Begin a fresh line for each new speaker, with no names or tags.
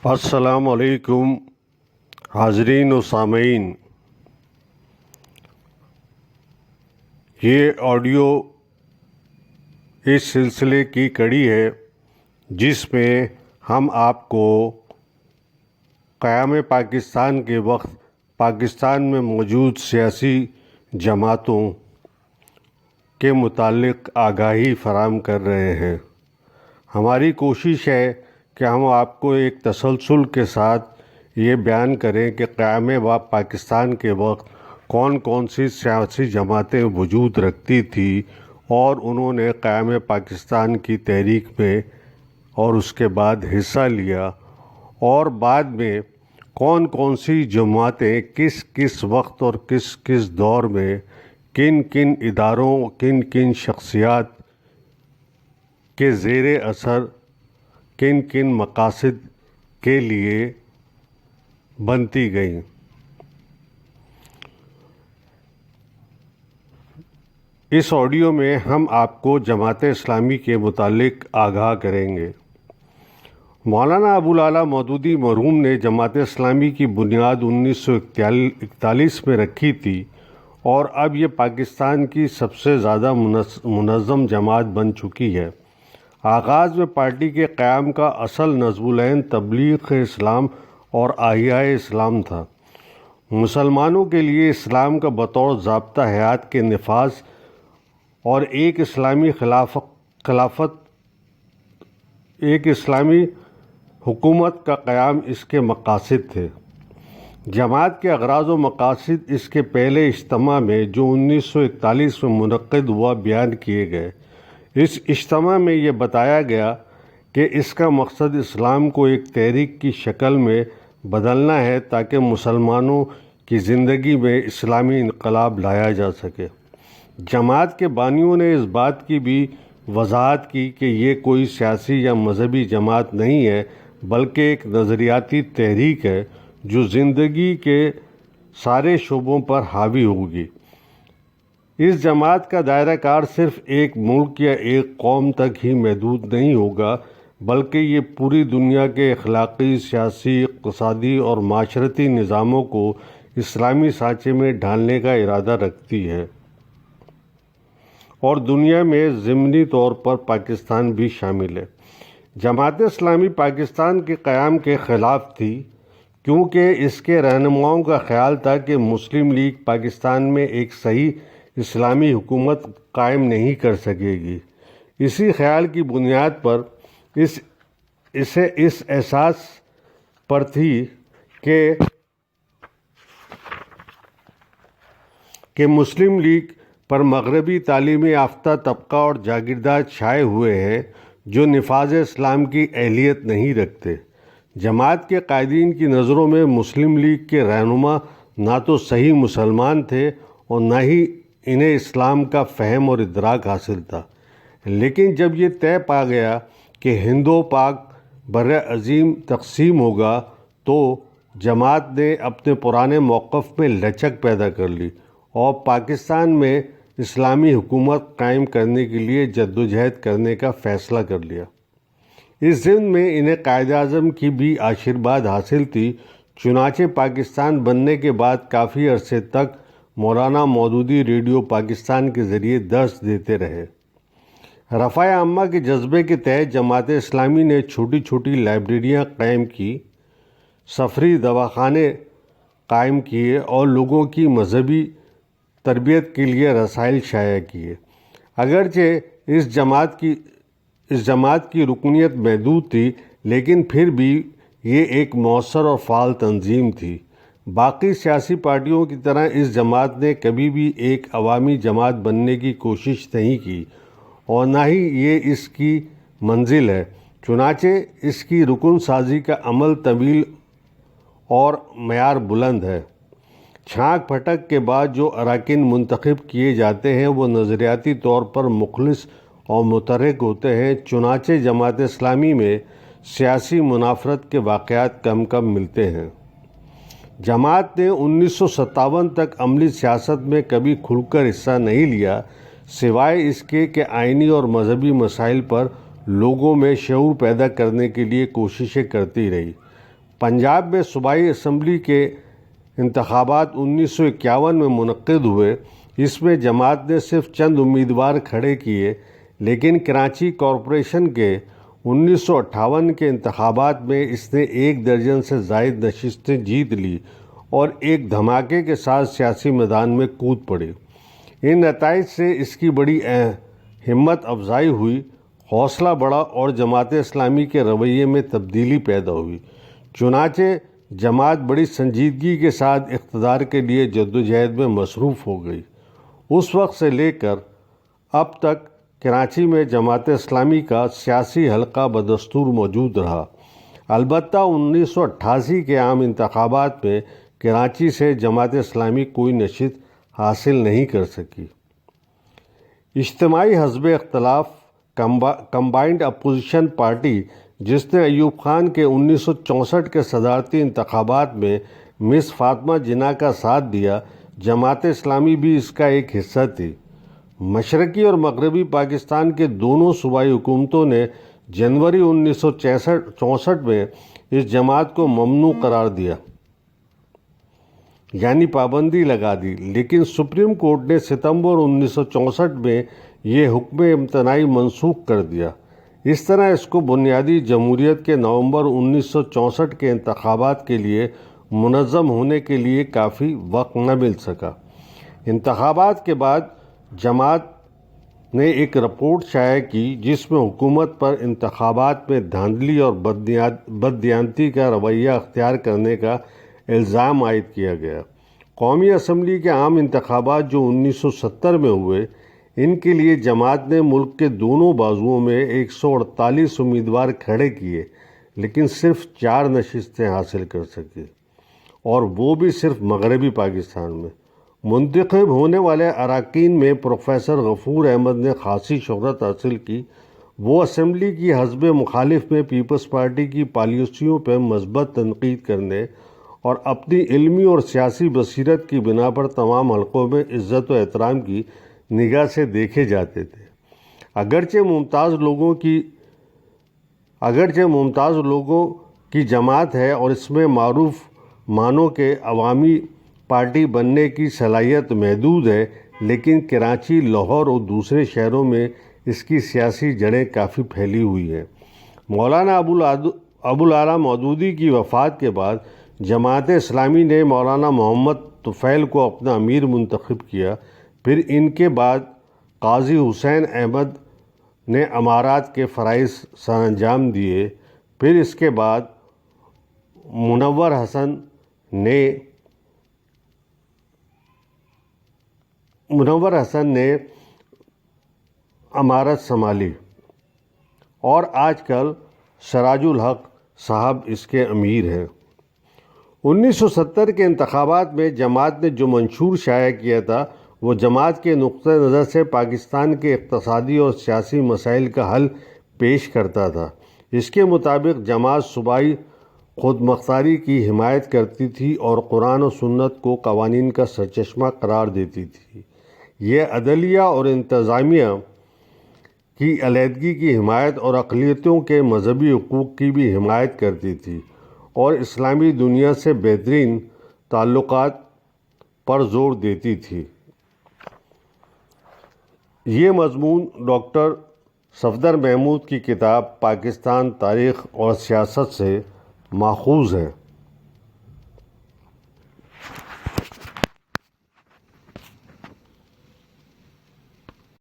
السلام علیکم حاضرین و سامعین، یہ آڈیو اس سلسلے کی کڑی ہے جس میں ہم آپ کو قیام پاکستان کے وقت پاکستان میں موجود سیاسی جماعتوں کے متعلق آگاہی فراہم کر رہے ہیں۔ ہماری کوشش ہے کہ ہم آپ کو ایک تسلسل کے ساتھ یہ بیان کریں کہ قیام پاکستان کے وقت کون کون سی سیاسی جماعتیں وجود رکھتی تھیں اور انہوں نے قیام پاکستان کی تحریک میں اور اس کے بعد حصہ لیا، اور بعد میں کون کون سی جماعتیں کس کس وقت اور کس کس دور میں کن کن اداروں کن کن شخصیات کے زیر اثر کن کن مقاصد کے لیے بنتی گئیں۔ اس آڈیو میں ہم آپ کو جماعت اسلامی کے متعلق آگاہ کریں گے۔ مولانا ابوالعلا مودودی مرحوم نے جماعت اسلامی کی بنیاد 1941 میں رکھی تھی اور اب یہ پاکستان کی سب سے زیادہ منظم جماعت بن چکی ہے۔ آغاز میں پارٹی کے قیام کا اصل نصب العین تبلیغ اسلام اور احیاء اسلام تھا۔ مسلمانوں کے لیے اسلام کا بطور ضابطہ حیات کے نفاذ اور ایک اسلامی حکومت کا قیام اس کے مقاصد تھے۔ جماعت کے اغراض و مقاصد اس کے پہلے اجتماع میں جو 1941 میں منعقد ہوا بیان کیے گئے۔ اس اجتماع میں یہ بتایا گیا کہ اس کا مقصد اسلام کو ایک تحریک کی شکل میں بدلنا ہے تاکہ مسلمانوں کی زندگی میں اسلامی انقلاب لایا جا سکے۔ جماعت کے بانیوں نے اس بات کی بھی وضاحت کی کہ یہ کوئی سیاسی یا مذہبی جماعت نہیں ہے بلکہ ایک نظریاتی تحریک ہے جو زندگی کے سارے شعبوں پر حاوی ہوگی۔ اس جماعت کا دائرہ کار صرف ایک ملک یا ایک قوم تک ہی محدود نہیں ہوگا بلکہ یہ پوری دنیا کے اخلاقی، سیاسی، اقتصادی اور معاشرتی نظاموں کو اسلامی سانچے میں ڈھالنے کا ارادہ رکھتی ہے، اور دنیا میں ضمنی طور پر پاکستان بھی شامل ہے۔ جماعت اسلامی پاکستان کے قیام کے خلاف تھی کیونکہ اس کے رہنماؤں کا خیال تھا کہ مسلم لیگ پاکستان میں ایک صحیح اسلامی حکومت قائم نہیں کر سکے گی۔ اسی خیال کی بنیاد پر اسے اس احساس پر تھی کہ مسلم لیگ پر مغربی تعلیم یافتہ طبقہ اور جاگیردار چھائے ہوئے ہیں جو نفاذ اسلام کی اہلیت نہیں رکھتے۔ جماعت کے قائدین کی نظروں میں مسلم لیگ کے رہنما نہ تو صحیح مسلمان تھے اور نہ ہی انہیں اسلام کا فہم اور ادراک حاصل تھا۔ لیکن جب یہ طے پا گیا کہ ہند و پاک بر عظیم تقسیم ہوگا تو جماعت نے اپنے پرانے موقف میں لچک پیدا کر لی اور پاکستان میں اسلامی حکومت قائم کرنے کے لیے جدوجہد کرنے کا فیصلہ کر لیا۔ اس ضمن میں انہیں قائد اعظم کی بھی آشیرواد حاصل تھی، چنانچہ پاکستان بننے کے بعد کافی عرصے تک مولانا مودودی ریڈیو پاکستان کے ذریعے درس دیتے رہے۔ رفع عامہ کے جذبے کے تحت جماعت اسلامی نے چھوٹی چھوٹی لائبریریاں قائم کی، سفری دواخانے قائم کیے اور لوگوں کی مذہبی تربیت کے لیے رسائل شائع کیے۔ اگرچہ اس جماعت کی رکنیت محدود تھی لیکن پھر بھی یہ ایک مؤثر اور فعال تنظیم تھی۔ باقی سیاسی پارٹیوں کی طرح اس جماعت نے کبھی بھی ایک عوامی جماعت بننے کی کوشش نہیں کی اور نہ ہی یہ اس کی منزل ہے، چنانچہ اس کی رکن سازی کا عمل طویل اور معیار بلند ہے۔ چھانک پھٹک کے بعد جو اراکین منتخب کیے جاتے ہیں وہ نظریاتی طور پر مخلص اور متحرک ہوتے ہیں، چنانچہ جماعت اسلامی میں سیاسی منافرت کے واقعات کم کم ملتے ہیں۔ جماعت نے 1957 تک عملی سیاست میں کبھی کھل کر حصہ نہیں لیا، سوائے اس کے کہ آئینی اور مذہبی مسائل پر لوگوں میں شعور پیدا کرنے کے لیے کوششیں کرتی رہی۔ پنجاب میں صوبائی اسمبلی کے انتخابات 1951 میں منعقد ہوئے۔ اس میں جماعت نے صرف چند امیدوار کھڑے کیے، لیکن کراچی کارپوریشن کے 1958 کے انتخابات میں اس نے 1 درجن سے زائد نشستیں جیت لی اور ایک دھماکے کے ساتھ سیاسی میدان میں کود پڑی۔ ان نتائج سے اس کی بڑی ہمت افزائی ہوئی، حوصلہ بڑھا اور جماعت اسلامی کے رویے میں تبدیلی پیدا ہوئی۔ چنانچہ جماعت بڑی سنجیدگی کے ساتھ اقتدار کے لیے جدوجہد میں مصروف ہو گئی۔ اس وقت سے لے کر اب تک کراچی میں جماعت اسلامی کا سیاسی حلقہ بدستور موجود رہا۔ البتہ 1988 کے عام انتخابات میں کراچی سے جماعت اسلامی کوئی نشست حاصل نہیں کر سکی۔ اجتماعی حزب اختلاف کمبائنڈ اپوزیشن پارٹی، جس نے ایوب خان کے 1964 کے صدارتی انتخابات میں مس فاطمہ جناح کا ساتھ دیا، جماعت اسلامی بھی اس کا ایک حصہ تھی۔ مشرقی اور مغربی پاکستان کے دونوں صوبائی حکومتوں نے جنوری 1964 میں اس جماعت کو ممنوع قرار دیا، یعنی پابندی لگا دی، لیکن سپریم کورٹ نے ستمبر 1964 میں یہ حکم امتناعی منسوخ کر دیا۔ اس طرح اس کو بنیادی جمہوریت کے نومبر 1964 کے انتخابات کے لیے منظم ہونے کے لیے کافی وقت نہ مل سکا۔ انتخابات کے بعد جماعت نے ایک رپورٹ شائع کی جس میں حکومت پر انتخابات میں دھاندلی اور بددیانتی کا رویہ اختیار کرنے کا الزام عائد کیا گیا۔ قومی اسمبلی کے عام انتخابات جو 1970 میں ہوئے، ان کے لیے جماعت نے ملک کے دونوں بازوؤں میں 148 امیدوار کھڑے کیے، لیکن صرف 4 نشستیں حاصل کر سکی، اور وہ بھی صرف مغربی پاکستان میں۔ منتخب ہونے والے اراکین میں پروفیسر غفور احمد نے خاصی شہرت حاصل کی۔ وہ اسمبلی کی حزب مخالف میں پیپلز پارٹی کی پالیسیوں پر مثبت تنقید کرنے اور اپنی علمی اور سیاسی بصیرت کی بنا پر تمام حلقوں میں عزت و احترام کی نگاہ سے دیکھے جاتے تھے۔ اگرچہ ممتاز لوگوں کی جماعت ہے اور اس میں معروف معنوں کے عوامی پارٹی بننے کی صلاحیت محدود ہے، لیکن کراچی، لاہور اور دوسرے شہروں میں اس کی سیاسی جڑیں کافی پھیلی ہوئی ہیں۔ مولانا ابوالعلا مودودی کی وفات کے بعد جماعت اسلامی نے مولانا محمد طفیل کو اپنا امیر منتخب کیا۔ پھر ان کے بعد قاضی حسین احمد نے امارات کے فرائض سر انجام دیے۔ پھر اس کے بعد منور حسن نے امارت سنبھالی اور آج کل سراج الحق صاحب اس کے امیر ہیں۔ 1970 کے انتخابات میں جماعت نے جو منشور شائع کیا تھا وہ جماعت کے نقطہ نظر سے پاکستان کے اقتصادی اور سیاسی مسائل کا حل پیش کرتا تھا۔ اس کے مطابق جماعت صوبائی خود مختاری کی حمایت کرتی تھی اور قرآن و سنت کو قوانین کا سرچشمہ قرار دیتی تھی۔ یہ عدلیہ اور انتظامیہ کی علیحدگی کی حمایت اور اقلیتوں کے مذہبی حقوق کی بھی حمایت کرتی تھی اور اسلامی دنیا سے بہترین تعلقات پر زور دیتی تھی۔ یہ مضمون ڈاکٹر صفدر محمود کی کتاب پاکستان، تاریخ اور سیاست سے ماخوذ ہے۔